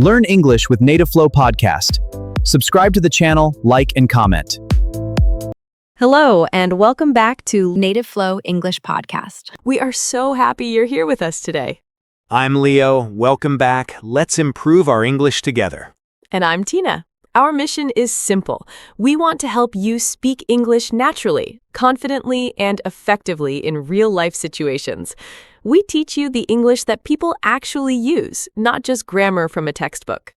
Learn English with Native Flow podcast. Subscribe to the channel, like, and comment. Hello, and welcome back to Native Flow English Podcast. We are so happy you're here with us today. I'm Leo. Welcome back. Let's improve our English together. And I'm Tina. Our mission is simple. We want to help you speak English naturally, confidently, and effectively in real-life situations. We teach you the English that people actually use, not just grammar from a textbook.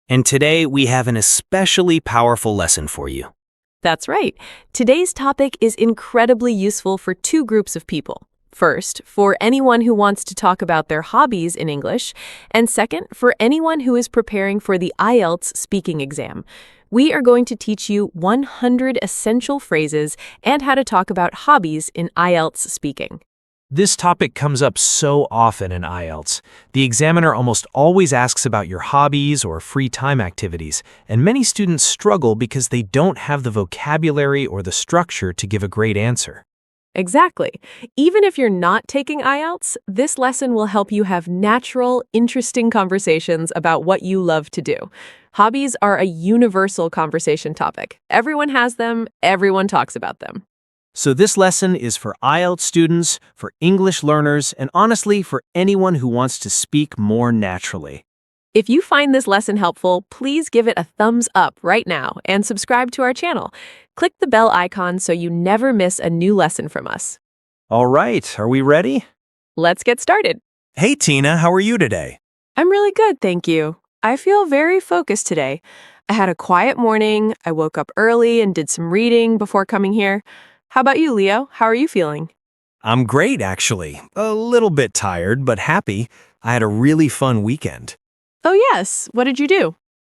And today we have an especially powerful lesson for you. That's right. Today's topic is incredibly useful for two groups of people. First, for anyone who wants to talk about their hobbies in English, and second, for anyone who is preparing for the IELTS speaking exam. We are going to teach you 100 essential phrases and how to talk about hobbies in IELTS speaking. This topic comes up so often in IELTS. The examiner almost always asks about your hobbies or free time activities, and many students struggle because they don't have the vocabulary or the structure to give a great answer. Exactly. Even if you're not taking IELTS, this lesson will help you have natural, interesting conversations about what you love to do. Hobbies are a universal conversation topic. Everyone has them, everyone talks about them. So this lesson is for IELTS students, for English learners, and honestly, for anyone who wants to speak more naturally. If you find this lesson helpful, please give it a thumbs up right now and subscribe to our channel. Click the bell icon so you never miss a new lesson from us. All right, are we ready? Let's get started. Hey Tina, how are you today? I'm really good, thank you. I feel very focused today. I had a quiet morning, I woke up early and did some reading before coming here. How about you, Leo? How are you feeling? I'm great, actually. A little bit tired, but happy. I had a really fun weekend. Oh yes, what did you do?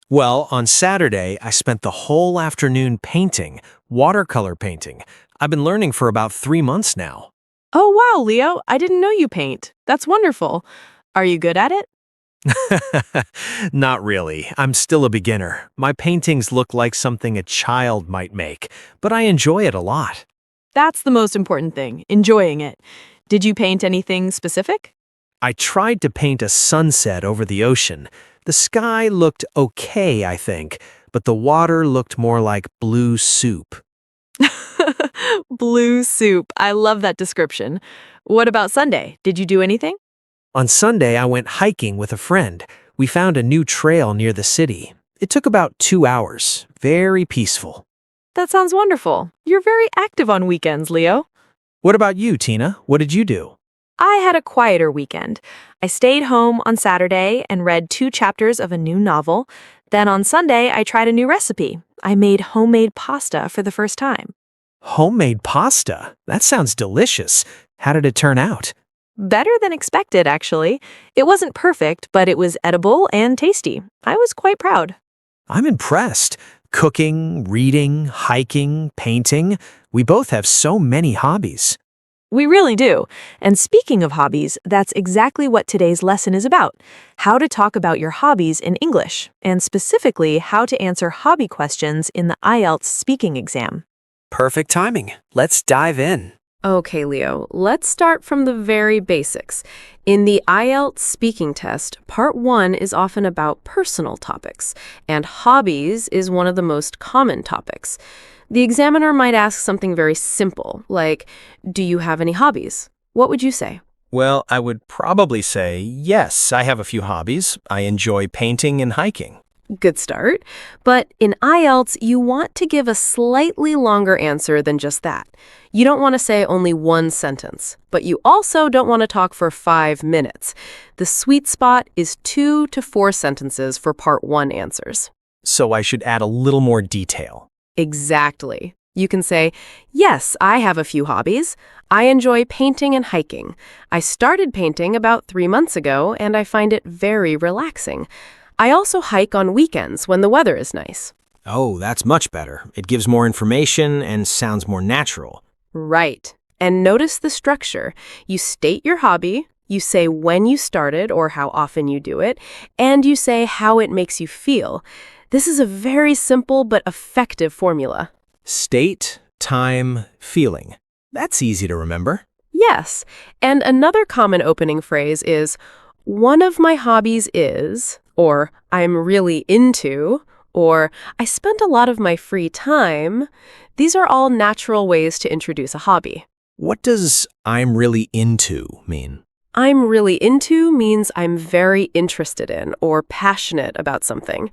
Well, on Saturday, I spent the whole afternoon painting, watercolor painting. I've been learning for about 3 months now. Oh wow, Leo, I didn't know you paint. That's wonderful. Are you good at it? Not really. I'm still a beginner. My paintings look like something a child might make, but I enjoy it a lot. That's the most important thing, enjoying it. Did you paint anything specific? I tried to paint a sunset over the ocean. The sky looked okay, I think, but the water looked more like blue soup. Blue soup. I love that description. What about Sunday? Did you do anything? On Sunday, I went hiking with a friend. We found a new trail near the city. It took about 2 hours. Very peaceful. That sounds wonderful. You're very active on weekends, Leo. What about you, Tina? What did you do? I had a quieter weekend. I stayed home on Saturday and read 2 chapters of a new novel. Then on Sunday, I tried a new recipe. I made homemade pasta for the first time. Homemade pasta? That sounds delicious. How did it turn out? Better than expected, actually. It wasn't perfect, but it was edible and tasty. I was quite proud. I'm impressed. Cooking, reading, hiking, painting. We both have so many hobbies. We really do. And speaking of hobbies, that's exactly what today's lesson is about. How to talk about your hobbies in English, and specifically how to answer hobby questions in the IELTS speaking exam. Perfect timing. Let's dive in. Okay, Leo, let's start from the very basics. In the IELTS speaking test, part 1 is often about personal topics, and hobbies is one of the most common topics. The examiner might ask something very simple, like, do you have any hobbies? What would you say? Well, I would probably say, yes, I have a few hobbies. I enjoy painting and hiking. Good start. But in IELTS, you want to give a slightly longer answer than just that. You don't want to say only one sentence, but you also don't want to talk for 5 minutes. The sweet spot is 2 to 4 sentences for part 1 answers. So I should add a little more detail. Exactly. You can say, yes, I have a few hobbies. I enjoy painting and hiking. I started painting about 3 months ago, and I find it very relaxing. I also hike on weekends when the weather is nice. Oh, that's much better. It gives more information and sounds more natural. Right. And notice the structure. You state your hobby, you say when you started or how often you do it, and you say how it makes you feel. This is a very simple but effective formula. State, time, feeling. That's easy to remember. Yes. And another common opening phrase is, one of my hobbies is, or I'm really into, or I spend a lot of my free time. These are all natural ways to introduce a hobby. What does "I'm really into" mean? I'm really into means I'm very interested in or passionate about something.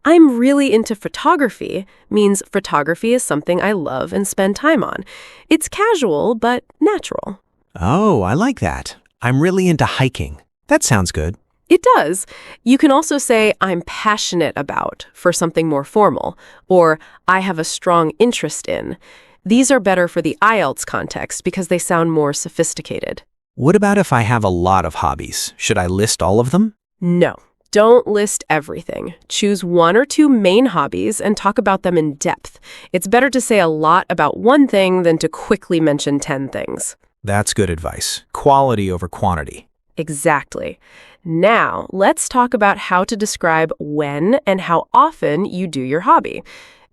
I'm really into photography means photography is something I love and spend time on. It's casual, but natural. Oh, I like that. I'm really into hiking. That sounds good. It does. You can also say I'm passionate about for something more formal, or I have a strong interest in. These are better for the IELTS context because they sound more sophisticated. What about if I have a lot of hobbies? Should I list all of them? No, don't list everything. Choose one or two main hobbies and talk about them in depth. It's better to say a lot about one thing than to quickly mention 10 things. That's good advice. Quality over quantity. Exactly. Now, let's talk about how to describe when and how often you do your hobby.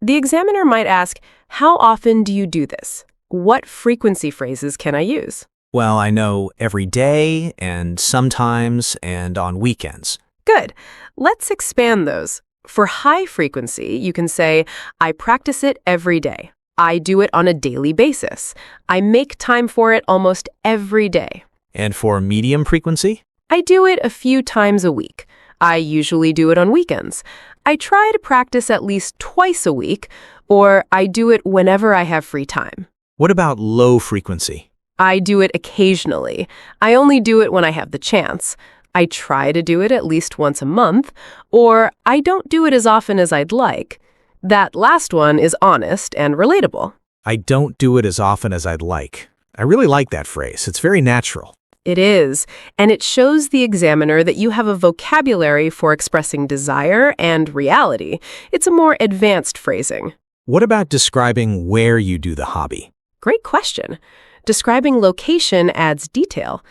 The examiner might ask, how often do you do this? What frequency phrases can I use? Well, I know every day and sometimes and on weekends. Good. Let's expand those. For high frequency, you can say, I practice it every day. I do it on a daily basis. I make time for it almost every day. And for medium frequency? I do it a few times a week. I usually do it on weekends. I try to practice at least twice a week, or I do it whenever I have free time. What about low frequency? I do it occasionally. I only do it when I have the chance. I try to do it at least once a month, or I don't do it as often as I'd like. That last one is honest and relatable. I don't do it as often as I'd like. I really like that phrase. It's very natural. It is, and it shows the examiner that you have a vocabulary for expressing desire and reality. It's a more advanced phrasing. What about describing where you do the hobby? Great question. Describing location adds detail.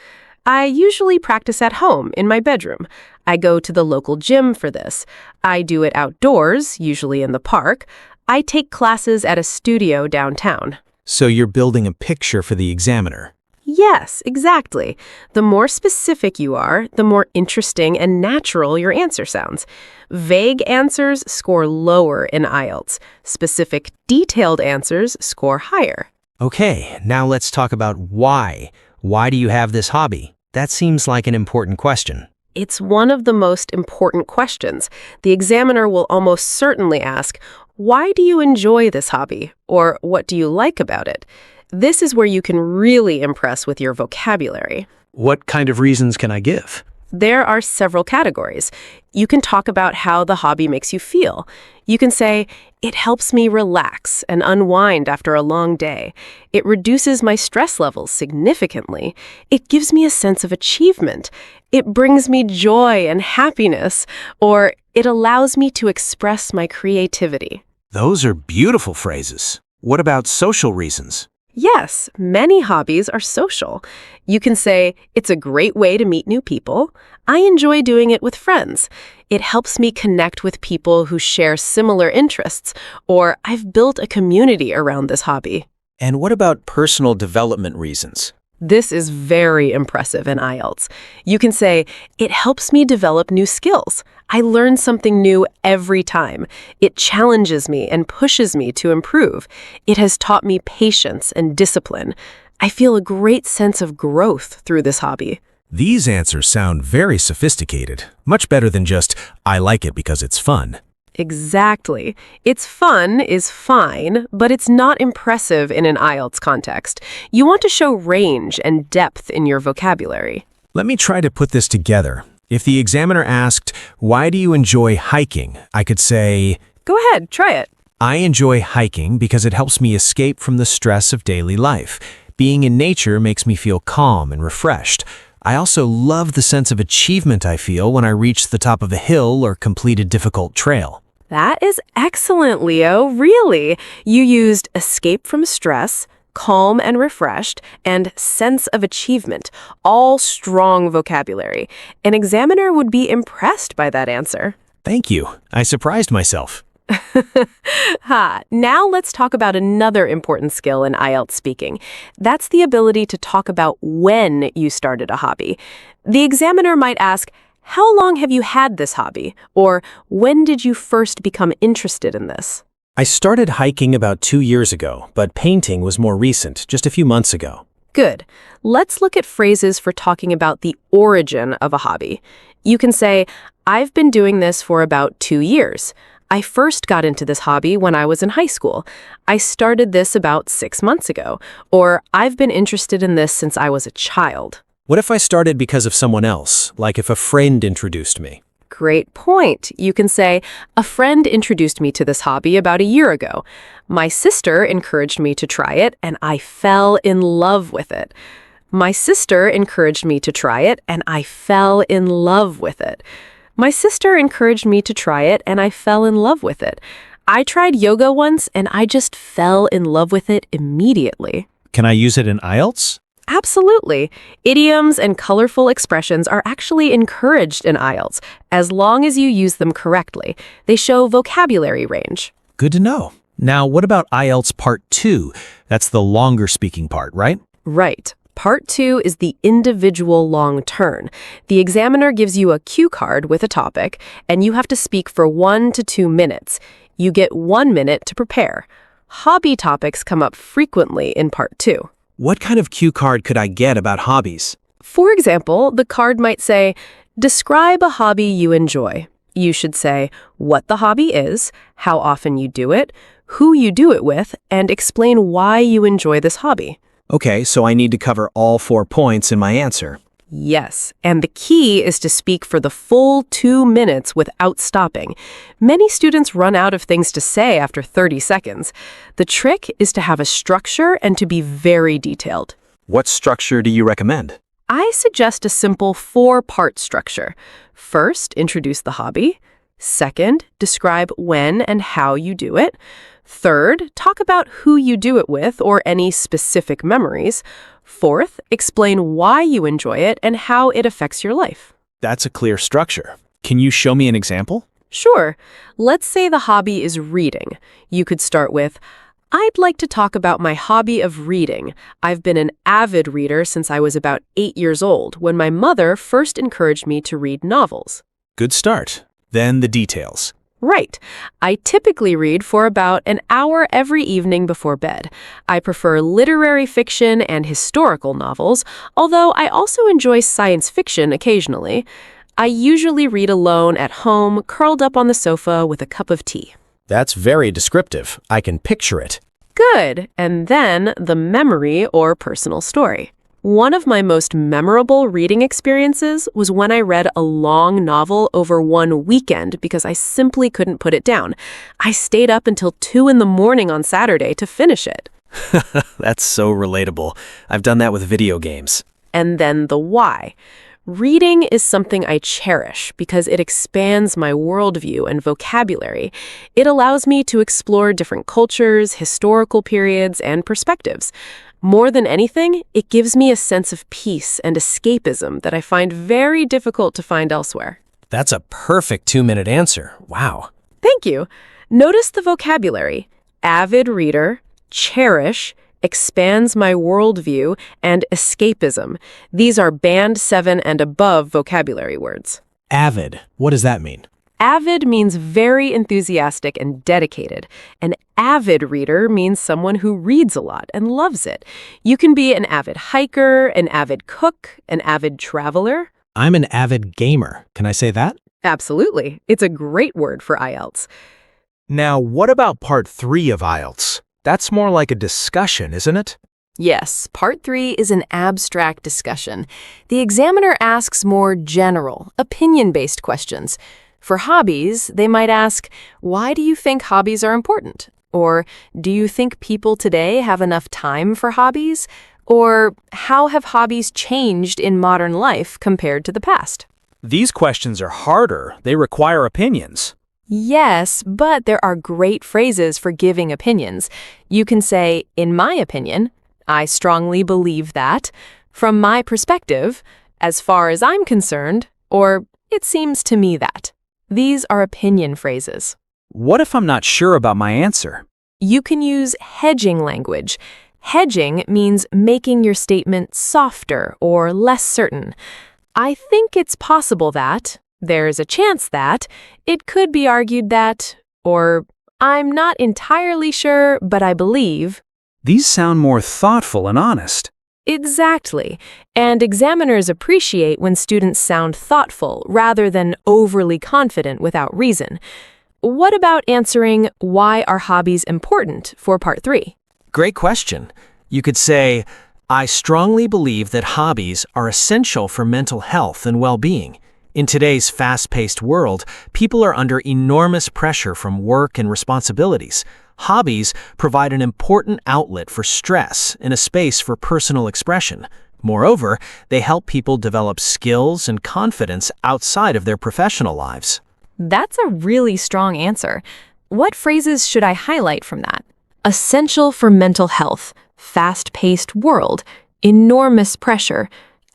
I usually practice at home, in my bedroom. I go to the local gym for this. I do it outdoors, usually in the park. I take classes at a studio downtown. So you're building a picture for the examiner. Yes, exactly. The more specific you are, the more interesting and natural your answer sounds. Vague answers score lower in IELTS. Specific, detailed answers score higher. Okay, now let's talk about why. Why do you have this hobby? That seems like an important question. It's one of the most important questions. The examiner will almost certainly ask, why do you enjoy this hobby? Or what do you like about it? This is where you can really impress with your vocabulary. What kind of reasons can I give? There are several categories. You can talk about how the hobby makes you feel. You can say, it helps me relax and unwind after a long day. It reduces my stress levels significantly. It gives me a sense of achievement. It brings me joy and happiness. Or it allows me to express my creativity. Those are beautiful phrases. What about social reasons? Yes, many hobbies are social. You can say, it's a great way to meet new people. I enjoy doing it with friends. It helps me connect with people who share similar interests. Or I've built a community around this hobby. And what about personal development reasons? This is very impressive in IELTS. You can say, it helps me develop new skills. I learn something new every time. It challenges me and pushes me to improve. It has taught me patience and discipline. I feel a great sense of growth through this hobby. These answers sound very sophisticated, much better than just, I like it because it's fun. Exactly. It's fun is fine, but it's not impressive in an IELTS context. You want to show range and depth in your vocabulary. Let me try to put this together. If the examiner asked, why do you enjoy hiking? I could say, Go ahead, try it. I enjoy hiking because it helps me escape from the stress of daily life. Being in nature makes me feel calm and refreshed. I also love the sense of achievement I feel when I reach the top of a hill or complete a difficult trail. That is excellent, Leo. Really. You used escape from stress, calm and refreshed, and sense of achievement. All strong vocabulary. An examiner would be impressed by that answer. Thank you. I surprised myself. Now let's talk about another important skill in IELTS speaking. That's the ability to talk about when you started a hobby. The examiner might ask, how long have you had this hobby? Or when did you first become interested in this? I started hiking about 2 years ago, but painting was more recent, just a few months ago. Good. Let's look at phrases for talking about the origin of a hobby. You can say, I've been doing this for about 2 years. I first got into this hobby when I was in high school. I started this about 6 months ago. Or I've been interested in this since I was a child. What if I started because of someone else, like if a friend introduced me? Great point. You can say, a friend introduced me to this hobby about a year ago. My sister encouraged me to try it, and I fell in love with it. My sister encouraged me to try it, and I fell in love with it. My sister encouraged me to try it, and I fell in love with it. I tried yoga once, and I just fell in love with it immediately. Can I use it in IELTS? Absolutely. Idioms and colorful expressions are actually encouraged in IELTS, as long as you use them correctly. They show vocabulary range. Good to know. Now, what about IELTS Part 2? That's the longer speaking part, right? Right. Part 2 is the individual long turn. The examiner gives you a cue card with a topic, and you have to speak for 1 to 2 minutes. You get 1 minute to prepare. Hobby topics come up frequently in Part 2. What kind of cue card could I get about hobbies? For example, the card might say, describe a hobby you enjoy. You should say what the hobby is, how often you do it, who you do it with, and explain why you enjoy this hobby. Okay, so I need to cover all 4 points in my answer. Yes, and the key is to speak for the full 2 minutes without stopping. Many students run out of things to say after 30 seconds. The trick is to have a structure and to be very detailed. What structure do you recommend? I suggest a simple 4-part structure. First, introduce the hobby. Second, describe when and how you do it. Third, talk about who you do it with or any specific memories. Fourth, explain why you enjoy it and how it affects your life. That's a clear structure. Can you show me an example? Sure. Let's say the hobby is reading. You could start with, I'd like to talk about my hobby of reading. I've been an avid reader since I was about 8 years old, when my mother first encouraged me to read novels. Good start. Then the details. Right. I typically read for about an hour every evening before bed. I prefer literary fiction and historical novels, although I also enjoy science fiction occasionally. I usually read alone at home, curled up on the sofa with a cup of tea. That's very descriptive. I can picture it. Good. And then the memory or personal story. One of my most memorable reading experiences was when I read a long novel over one weekend because I simply couldn't put it down. I stayed up until 2 in the morning on Saturday to finish it. That's so relatable. I've done that with video games. And then the why. Reading is something I cherish because it expands my worldview and vocabulary. It allows me to explore different cultures, historical periods, and perspectives. More than anything, it gives me a sense of peace and escapism that I find very difficult to find elsewhere. That's a perfect 2-minute answer. Wow. Thank you. Notice the vocabulary. Avid reader, cherish, expands my worldview, and escapism. These are band 7 and above vocabulary words. Avid. What does that mean? Avid means very enthusiastic and dedicated. An avid reader means someone who reads a lot and loves it. You can be an avid hiker, an avid cook, an avid traveler. I'm an avid gamer. Can I say that? Absolutely. It's a great word for IELTS. Now, what about Part 3 of IELTS? That's more like a discussion, isn't it? Yes, Part 3 is an abstract discussion. The examiner asks more general, opinion-based questions. For hobbies, they might ask, why do you think hobbies are important? Or, do you think people today have enough time for hobbies? Or, how have hobbies changed in modern life compared to the past? These questions are harder. They require opinions. Yes, but there are great phrases for giving opinions. You can say, in my opinion, I strongly believe that, from my perspective, as far as I'm concerned, or it seems to me that. These are opinion phrases. What if I'm not sure about my answer? You can use hedging language. Hedging means making your statement softer or less certain. I think it's possible that, there's a chance that, it could be argued that, or I'm not entirely sure, but I believe. These sound more thoughtful and honest. Exactly. And examiners appreciate when students sound thoughtful rather than overly confident without reason. What about answering why are hobbies important for part 3? Great question. You could say, I strongly believe that hobbies are essential for mental health and well-being. In today's fast-paced world, people are under enormous pressure from work and responsibilities. Hobbies provide an important outlet for stress and a space for personal expression. Moreover, they help people develop skills and confidence outside of their professional lives. That's a really strong answer. What phrases should I highlight from that? Essential for mental health, fast-paced world, enormous pressure,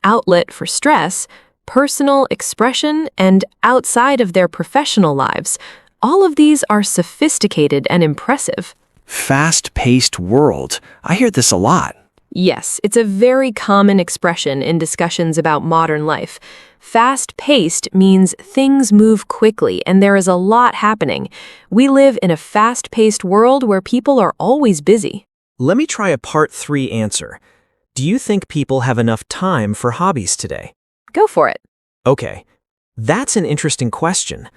outlet for stress, personal expression, and outside of their professional lives. All of these are sophisticated and impressive. Fast-paced world. I hear this a lot. Yes, it's a very common expression in discussions about modern life. Fast-paced means things move quickly and there is a lot happening. We live in a fast-paced world where people are always busy. Let me try a part 3 answer. Do you think people have enough time for hobbies today? Go for it. Okay, that's an interesting question.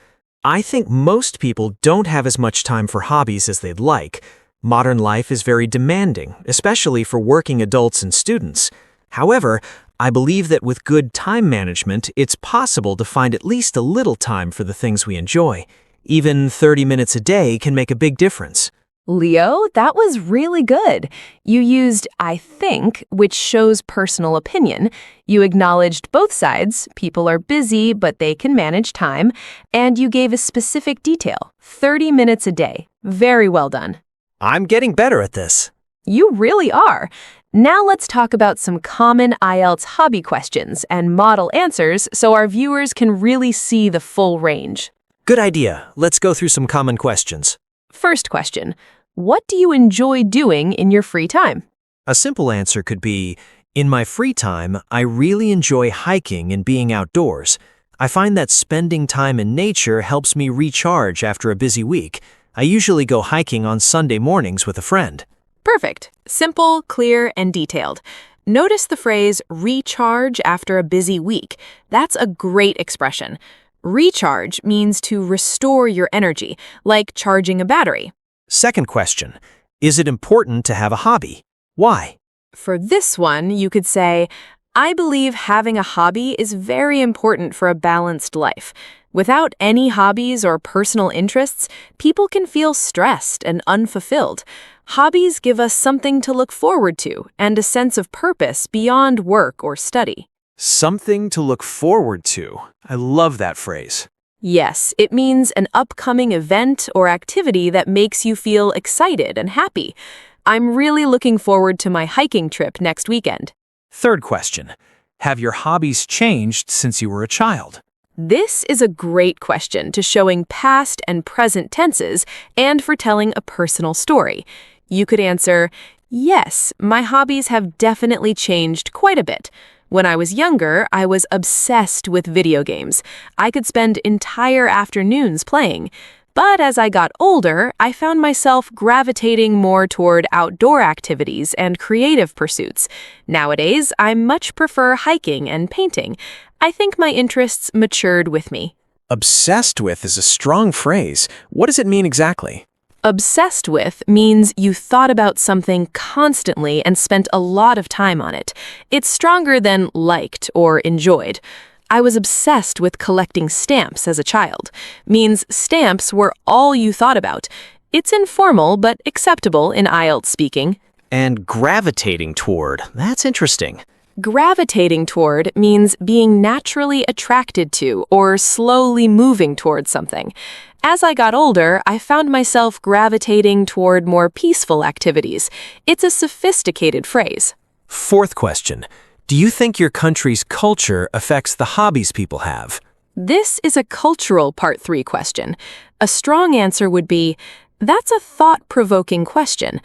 I think most people don't have as much time for hobbies as they'd like. Modern life is very demanding, especially for working adults and students. However, I believe that with good time management, it's possible to find at least a little time for the things we enjoy. Even 30 minutes a day can make a big difference. Leo, that was really good. You used I think, which shows personal opinion. You acknowledged both sides. People are busy, but they can manage time. And you gave a specific detail, 30 minutes a day. Very well done. I'm getting better at this. You really are. Now let's talk about some common IELTS hobby questions and model answers so our viewers can really see the full range. Good idea. Let's go through some common questions. First question, what do you enjoy doing in your free time? A simple answer could be, in my free time, I really enjoy hiking and being outdoors. I find that spending time in nature helps me recharge after a busy week. I usually go hiking on Sunday mornings with a friend. Perfect. Simple, clear, and detailed. Notice the phrase recharge after a busy week. That's a great expression. Recharge means to restore your energy, like charging a battery. Second question, is it important to have a hobby? Why? For this one, you could say, I believe having a hobby is very important for a balanced life. Without any hobbies or personal interests, people can feel stressed and unfulfilled. Hobbies give us something to look forward to and a sense of purpose beyond work or study. Something to look forward to. I love that phrase. Yes, it means an upcoming event or activity that makes you feel excited and happy. I'm really looking forward to my hiking trip next weekend. Third question, have your hobbies changed since you were a child? This is a great question to showing past and present tenses and for telling a personal story. You could answer, yes, my hobbies have definitely changed quite a bit. When I was younger, I was obsessed with video games. I could spend entire afternoons playing. But as I got older, I found myself gravitating more toward outdoor activities and creative pursuits. Nowadays, I much prefer hiking and painting. I think my interests matured with me. Obsessed with is a strong phrase. What does it mean exactly? Obsessed with means you thought about something constantly and spent a lot of time on it. It's stronger than liked or enjoyed. I was obsessed with collecting stamps as a child. Means stamps were all you thought about. It's informal but acceptable in IELTS speaking. And gravitating toward. That's interesting. Gravitating toward means being naturally attracted to or slowly moving towards something. As I got older, I found myself gravitating toward more peaceful activities. It's a sophisticated phrase. Fourth question, do you think your country's culture affects the hobbies people have? This is a cultural part 3 question. A strong answer would be, that's a thought-provoking question.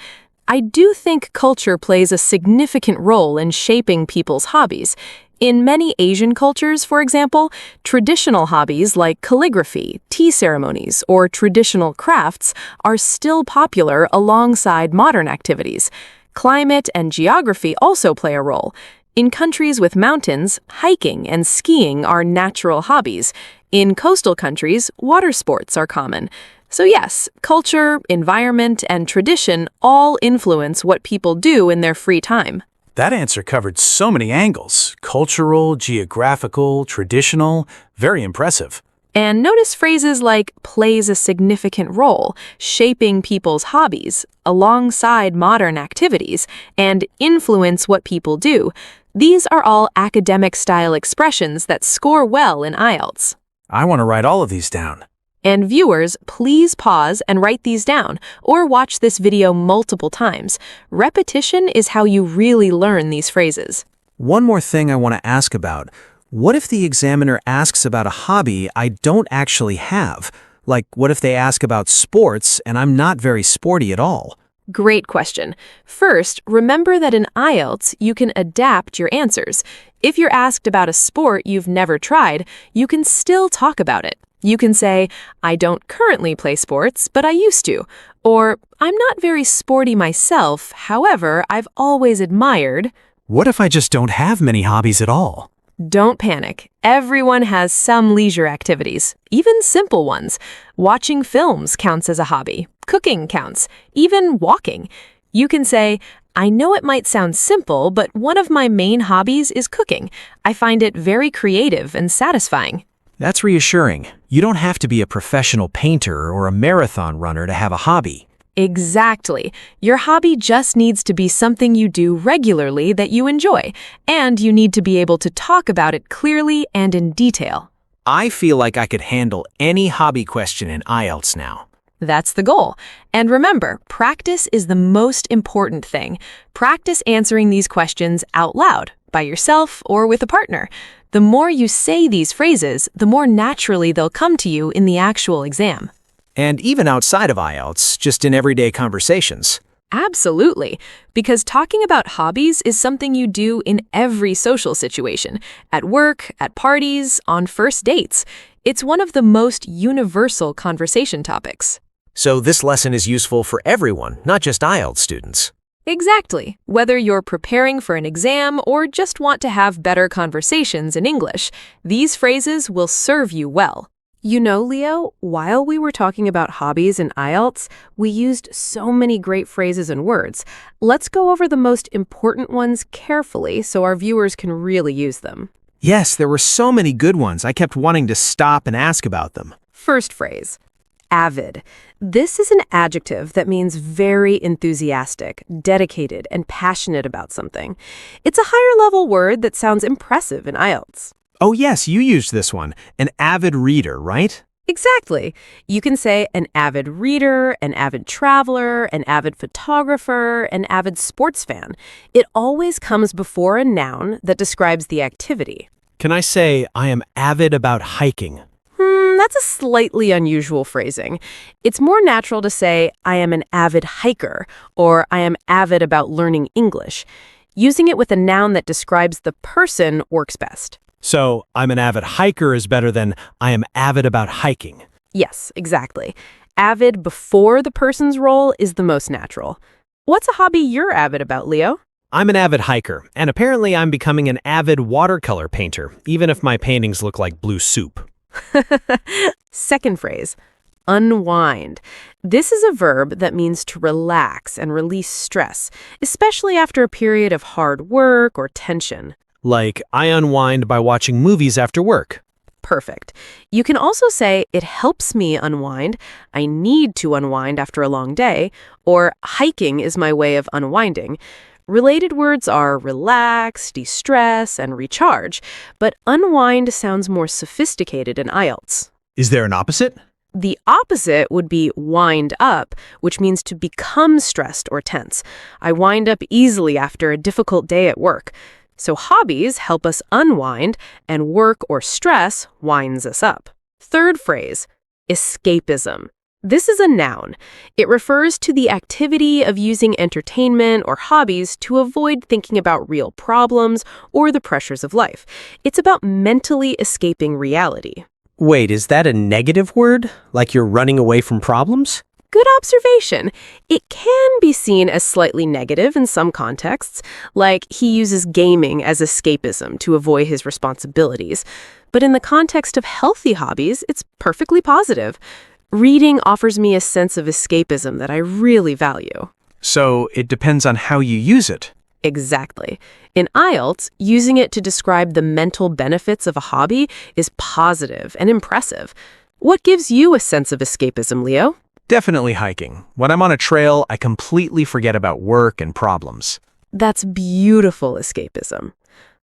I do think culture plays a significant role in shaping people's hobbies. In many Asian cultures, for example, traditional hobbies like calligraphy, tea ceremonies, or traditional crafts are still popular alongside modern activities. Climate and geography also play a role. In countries with mountains, hiking and skiing are natural hobbies. In coastal countries, water sports are common. So yes, culture, environment, and tradition all influence what people do in their free time. That answer covered so many angles: cultural, geographical, traditional. Very impressive. And notice phrases like plays a significant role, shaping people's hobbies, alongside modern activities, and influence what people do. These are all academic-style expressions that score well in IELTS. I want to write all of these down. And viewers, please pause and write these down, or watch this video multiple times. Repetition is how you really learn these phrases. One more thing I want to ask about. What if the examiner asks about a hobby I don't actually have? Like, what if they ask about sports and I'm not very sporty at all? Great question. First, remember that in IELTS, you can adapt your answers. If you're asked about a sport you've never tried, you can still talk about it. You can say, I don't currently play sports, but I used to. Or, I'm not very sporty myself, however, I've always admired. What if I just don't have many hobbies at all? Don't panic. Everyone has some leisure activities, even simple ones. Watching films counts as a hobby. Cooking counts. Even walking. You can say, I know it might sound simple, but one of my main hobbies is cooking. I find it very creative and satisfying. That's reassuring. You don't have to be a professional painter or a marathon runner to have a hobby. Exactly. Your hobby just needs to be something you do regularly that you enjoy, and you need to be able to talk about it clearly and in detail. I feel like I could handle any hobby question in IELTS now. That's the goal. And remember, practice is the most important thing. Practice answering these questions out loud, by yourself or with a partner. The more you say these phrases, the more naturally they'll come to you in the actual exam. And even outside of IELTS, just in everyday conversations. Absolutely, because talking about hobbies is something you do in every social situation, at work, at parties, on first dates. It's one of the most universal conversation topics. So this lesson is useful for everyone, not just IELTS students. Exactly. Whether you're preparing for an exam or just want to have better conversations in English, these phrases will serve you well. You know, Leo, while we were talking about hobbies in IELTS, we used so many great phrases and words. Let's go over the most important ones carefully so our viewers can really use them. Yes, there were so many good ones. I kept wanting to stop and ask about them. First phrase, avid. This is an adjective that means very enthusiastic, dedicated, and passionate about something. It's a higher-level word that sounds impressive in IELTS. Oh yes, you used this one. An avid reader, right? Exactly. You can say an avid reader, an avid traveler, an avid photographer, an avid sports fan. It always comes before a noun that describes the activity. Can I say, I am avid about hiking? That's a slightly unusual phrasing. It's more natural to say, I am an avid hiker, or I am avid about learning English. Using it with a noun that describes the person works best. So, I'm an avid hiker is better than I am avid about hiking. Yes, exactly. Avid before the person's role is the most natural. What's a hobby you're avid about, Leo? I'm an avid hiker, and apparently I'm becoming an avid watercolor painter, even if my paintings look like blue soup. Second phrase, unwind. This is a verb that means to relax and release stress, especially after a period of hard work or tension. Like, I unwind by watching movies after work. Perfect. You can also say, it helps me unwind, I need to unwind after a long day, or hiking is my way of unwinding. Related words are relax, de-stress, and recharge, but unwind sounds more sophisticated in IELTS. Is there an opposite? The opposite would be wind up, which means to become stressed or tense. I wind up easily after a difficult day at work. So hobbies help us unwind, and work or stress winds us up. Third phrase, escapism. This is a noun. It refers to the activity of using entertainment or hobbies to avoid thinking about real problems or the pressures of life. It's about mentally escaping reality. Wait, is that a negative word? Like you're running away from problems? Good observation. It can be seen as slightly negative in some contexts, like he uses gaming as escapism to avoid his responsibilities. But in the context of healthy hobbies, it's perfectly positive. Reading offers me a sense of escapism that I really value. So it depends on how you use it. Exactly. In IELTS, using it to describe the mental benefits of a hobby is positive and impressive. What gives you a sense of escapism, Leo? Definitely hiking. When I'm on a trail, I completely forget about work and problems. That's beautiful escapism.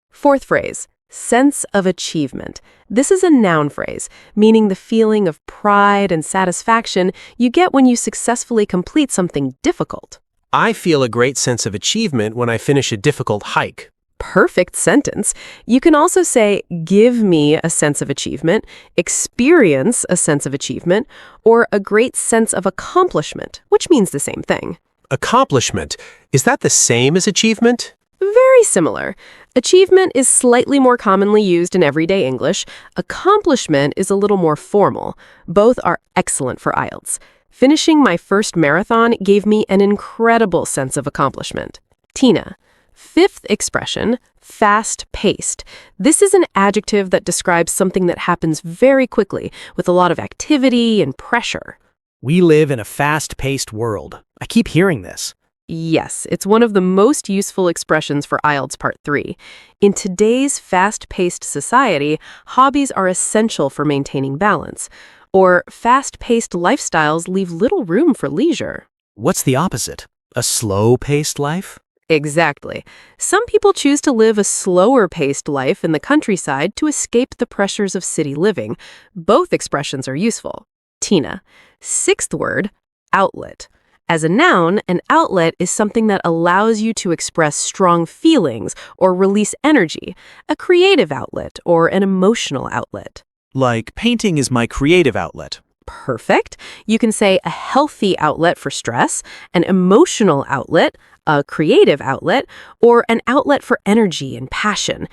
Fourth phrase, sense of achievement. This is a noun phrase, meaning the feeling of pride and satisfaction you get when you successfully complete something difficult. I feel a great sense of achievement when I finish a difficult hike. Perfect sentence. You can also say, give me a sense of achievement, experience a sense of achievement, or a great sense of accomplishment, which means the same thing. Accomplishment. Is that the same as achievement? Very similar. Achievement is slightly more commonly used in everyday English. Accomplishment is a little more formal. Both are excellent for IELTS. Finishing my first marathon gave me an incredible sense of accomplishment. Tina. Fifth expression, fast-paced. This is an adjective that describes something that happens very quickly, with a lot of activity and pressure. We live in a fast-paced world. I keep hearing this. Yes, it's one of the most useful expressions for IELTS Part 3. In today's fast-paced society, hobbies are essential for maintaining balance. Or fast-paced lifestyles leave little room for leisure. What's the opposite? A slow-paced life? Exactly. Some people choose to live a slower-paced life in the countryside to escape the pressures of city living. Both expressions are useful. Tina. Sixth word, outlet. As a noun, an outlet is something that allows you to express strong feelings or release energy, a creative outlet or an emotional outlet. Like, painting is my creative outlet. Perfect. You can say a healthy outlet for stress, an emotional outlet, a creative outlet, or an outlet for energy and passion.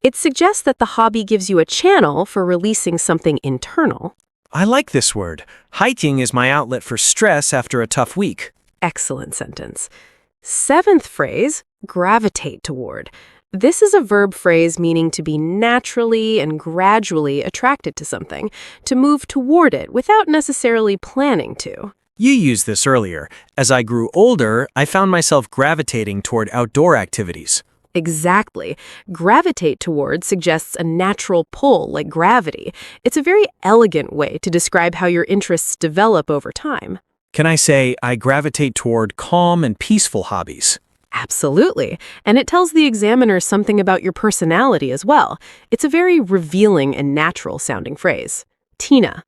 It suggests that the hobby gives you a channel for releasing something internal. I like this word. Hiking is my outlet for stress after a tough week. Excellent sentence. Seventh phrase, gravitate toward. This is a verb phrase meaning to be naturally and gradually attracted to something, to move toward it without necessarily planning to. You used this earlier. As I grew older, I found myself gravitating toward outdoor activities. Exactly. Gravitate toward suggests a natural pull, like gravity. It's a very elegant way to describe how your interests develop over time. Can I say I gravitate toward calm and peaceful hobbies? Absolutely. And it tells the examiner something about your personality as well. It's a very revealing and natural sounding phrase. Tina.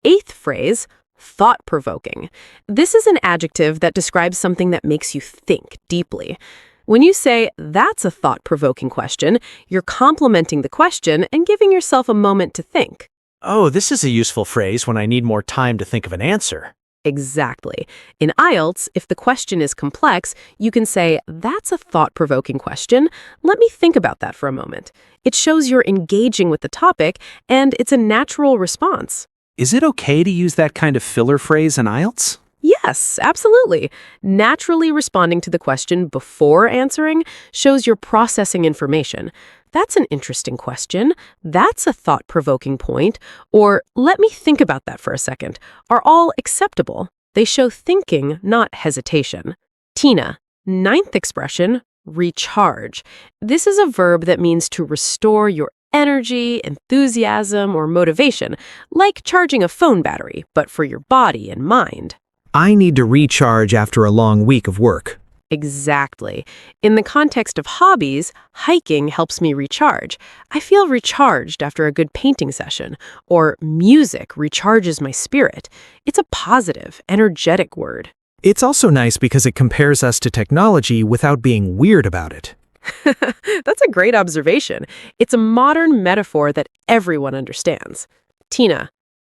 Eighth phrase, thought-provoking. This is an adjective that describes something that makes you think deeply. When you say, that's a thought-provoking question, you're complimenting the question and giving yourself a moment to think. Oh, this is a useful phrase when I need more time to think of an answer. Exactly. In IELTS, if the question is complex, you can say, that's a thought-provoking question. Let me think about that for a moment. It shows you're engaging with the topic, and it's a natural response. Is it okay to use that kind of filler phrase in IELTS? Yes, absolutely. Naturally responding to the question before answering shows you're processing information. That's an interesting question. That's a thought-provoking point. Or, let me think about that for a second, are all acceptable. They show thinking, not hesitation. Tina. Ninth expression, recharge. This is a verb that means to restore your energy, enthusiasm, or motivation, like charging a phone battery, but for your body and mind. I need to recharge after a long week of work. Exactly. In the context of hobbies, hiking helps me recharge. I feel recharged after a good painting session, or music recharges my spirit. It's a positive, energetic word. It's also nice because it compares us to technology without being weird about it. That's a great observation. It's a modern metaphor that everyone understands. Tina.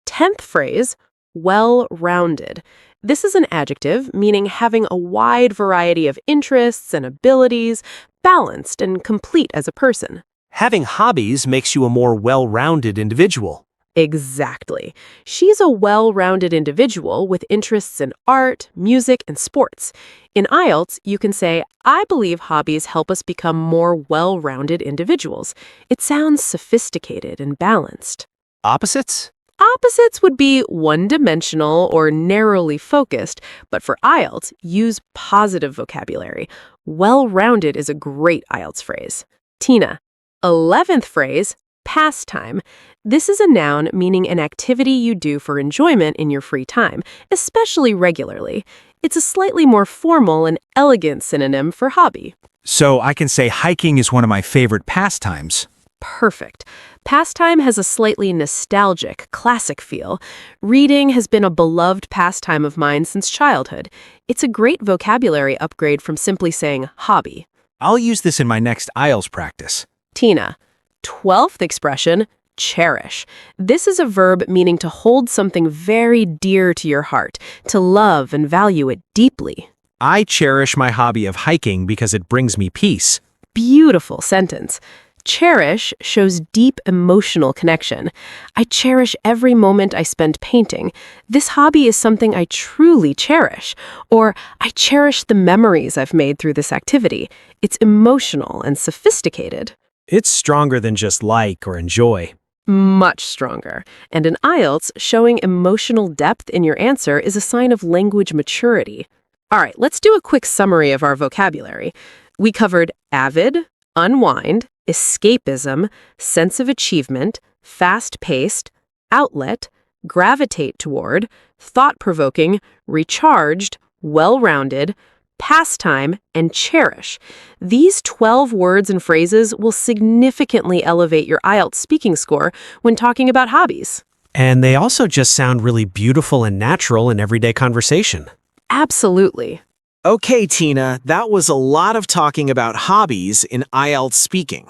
10th phrase, Well-rounded. This is an adjective meaning having a wide variety of interests and abilities, balanced and complete as a person. Having hobbies makes you a more well-rounded individual. Exactly. She's a well-rounded individual with interests in art, music, and sports. In IELTS, you can say, I believe hobbies help us become more well-rounded individuals. It sounds sophisticated and balanced. Opposites? Opposites would be one-dimensional or narrowly focused, but for IELTS, use positive vocabulary. Well-rounded is a great IELTS phrase. Tina, 11th phrase, pastime. This is a noun meaning an activity you do for enjoyment in your free time, especially regularly. It's a slightly more formal and elegant synonym for hobby. So I can say hiking is one of my favorite pastimes. Perfect. Pastime has a slightly nostalgic, classic feel. Reading has been a beloved pastime of mine since childhood. It's a great vocabulary upgrade from simply saying hobby. I'll use this in my next IELTS practice. Tina, 12th expression, cherish. This is a verb meaning to hold something very dear to your heart, to love and value it deeply. I cherish my hobby of hiking because it brings me peace. Beautiful sentence. Cherish shows deep emotional connection. I cherish every moment I spend painting. This hobby is something I truly cherish. Or, I cherish the memories I've made through this activity. It's emotional and sophisticated. It's stronger than just like or enjoy. Much stronger. And in IELTS, showing emotional depth in your answer is a sign of language maturity. All right, let's do a quick summary of our vocabulary. We covered avid, unwind, escapism, sense of achievement, fast-paced, outlet, gravitate toward, thought-provoking, recharged, well-rounded, pastime, and cherish. These 12 words and phrases will significantly elevate your IELTS speaking score when talking about hobbies. And they also just sound really beautiful and natural in everyday conversation. Absolutely. Okay, Tina, that was a lot of talking about hobbies in IELTS speaking.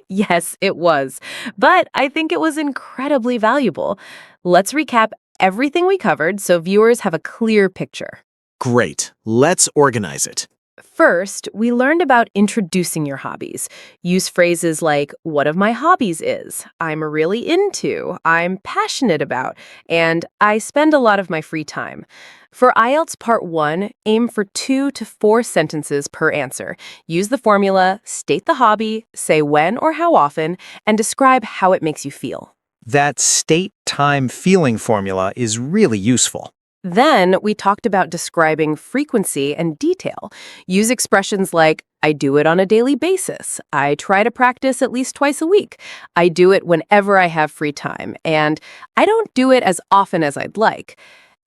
Yes, it was. But I think it was incredibly valuable. Let's recap everything we covered so viewers have a clear picture. Great. Let's organize it. First, we learned about introducing your hobbies. Use phrases like, what of my hobbies is, I'm really into, I'm passionate about, and I spend a lot of my free time. For IELTS Part 1, aim for 2 to 4 sentences per answer. Use the formula, state the hobby, say when or how often, and describe how it makes you feel. That state, time, feeling formula is really useful. Then we talked about describing frequency and detail. Use expressions like, I do it on a daily basis. I try to practice at least twice a week. I do it whenever I have free time. And I don't do it as often as I'd like.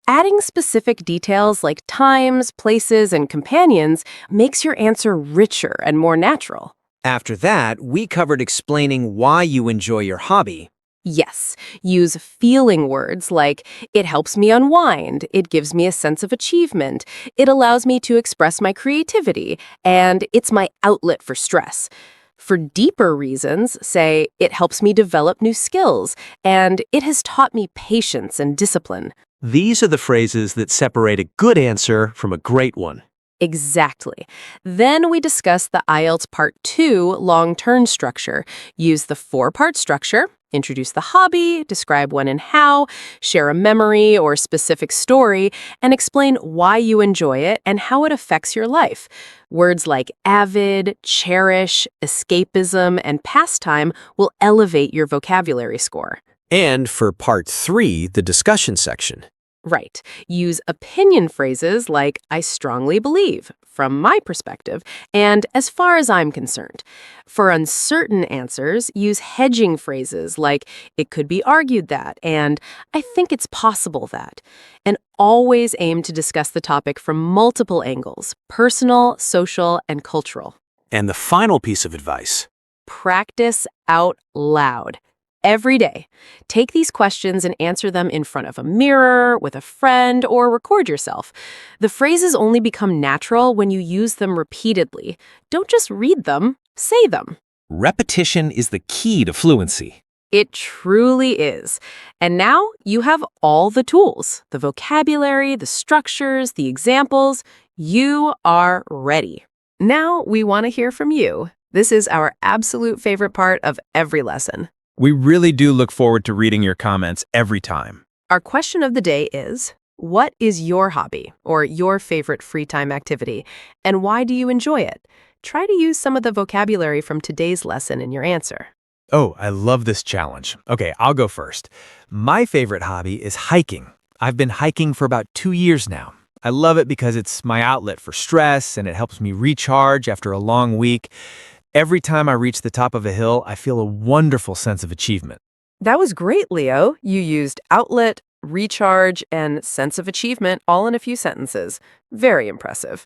Adding specific details like times, places, and companions makes your answer richer and more natural. After that, we covered explaining why you enjoy your hobby. Yes, use feeling words like, it helps me unwind, it gives me a sense of achievement, it allows me to express my creativity, and it's my outlet for stress. For deeper reasons, say, it helps me develop new skills, and it has taught me patience and discipline. These are the phrases that separate a good answer from a great one. Exactly. Then we discussed the IELTS Part 2 long-term structure. Use the 4-part structure. Introduce the hobby, describe when and how, share a memory or specific story, and explain why you enjoy it and how it affects your life. Words like avid, cherish, escapism, and pastime will elevate your vocabulary score. And for Part 3, the discussion section. Right. Use opinion phrases like, I strongly believe, from my perspective, and as far as I'm concerned. For uncertain answers, use hedging phrases like, it could be argued that, and I think it's possible that. And always aim to discuss the topic from multiple angles, personal, social, and cultural. And the final piece of advice. Practice out loud. Every day, take these questions and answer them in front of a mirror, with a friend, or record yourself. The phrases only become natural when you use them repeatedly. Don't just read them, say them. Repetition is the key to fluency. It truly is. And now you have all the tools, the vocabulary, the structures, the examples. You are ready. Now we want to hear from you. This is our absolute favorite part of every lesson. We really do look forward to reading your comments every time. Our question of the day is, what is your hobby or your favorite free time activity, and why do you enjoy it? Try to use some of the vocabulary from today's lesson in your answer. Oh, I love this challenge. Okay, I'll go first. My favorite hobby is hiking. I've been hiking for about 2 years now. I love it because it's my outlet for stress and it helps me recharge after a long week. Every time I reach the top of a hill, I feel a wonderful sense of achievement. That was great, Leo. You used outlet, recharge, and sense of achievement all in a few sentences. Very impressive.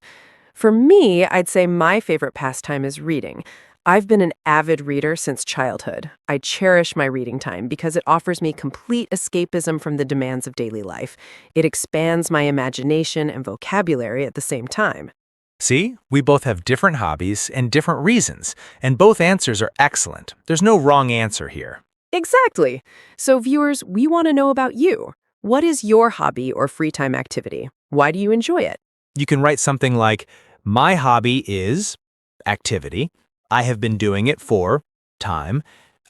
For me, I'd say my favorite pastime is reading. I've been an avid reader since childhood. I cherish my reading time because it offers me complete escapism from the demands of daily life. It expands my imagination and vocabulary at the same time. See, we both have different hobbies and different reasons, and both answers are excellent. There's no wrong answer here. Exactly. So viewers, we want to know about you. What is your hobby or free time activity? Why do you enjoy it? You can write something like, my hobby is activity. I have been doing it for time.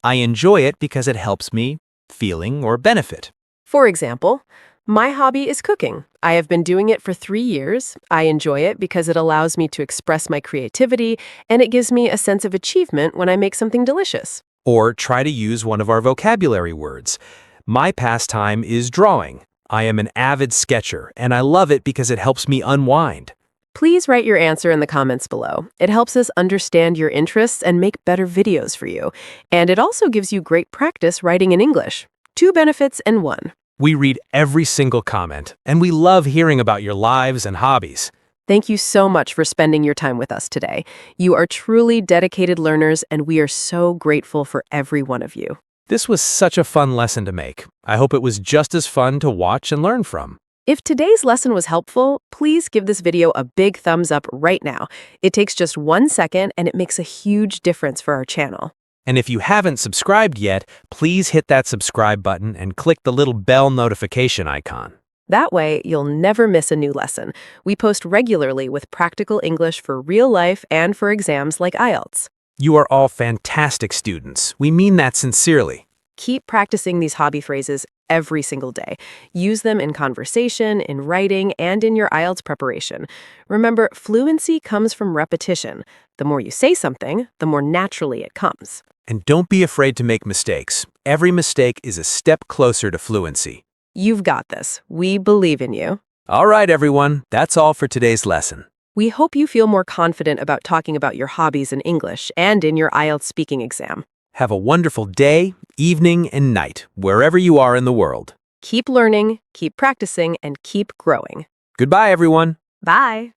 I enjoy it because it helps me feeling or benefit. For example, my hobby is cooking. I have been doing it for 3 years. I enjoy it because it allows me to express my creativity, and it gives me a sense of achievement when I make something delicious. Or try to use one of our vocabulary words. My pastime is drawing. I am an avid sketcher, and I love it because it helps me unwind. Please write your answer in the comments below. It helps us understand your interests and make better videos for you. And it also gives you great practice writing in English. 2 benefits and 1. We read every single comment, and we love hearing about your lives and hobbies. Thank you so much for spending your time with us today. You are truly dedicated learners, and we are so grateful for every one of you. This was such a fun lesson to make. I hope it was just as fun to watch and learn from. If today's lesson was helpful, please give this video a big thumbs up right now. It takes just 1 second, and it makes a huge difference for our channel. And if you haven't subscribed yet, please hit that subscribe button and click the little bell notification icon. That way, you'll never miss a new lesson. We post regularly with practical English for real life and for exams like IELTS. You are all fantastic students. We mean that sincerely. Keep practicing these hobby phrases every single day. Use them in conversation, in writing, and in your IELTS preparation. Remember, fluency comes from repetition. The more you say something, the more naturally it comes. And don't be afraid to make mistakes. Every mistake is a step closer to fluency. You've got this. We believe in you. All right, everyone. That's all for today's lesson. We hope you feel more confident about talking about your hobbies in English and in your IELTS speaking exam. Have a wonderful day, evening, and night, wherever you are in the world. Keep learning, keep practicing, and keep growing. Goodbye, everyone. Bye.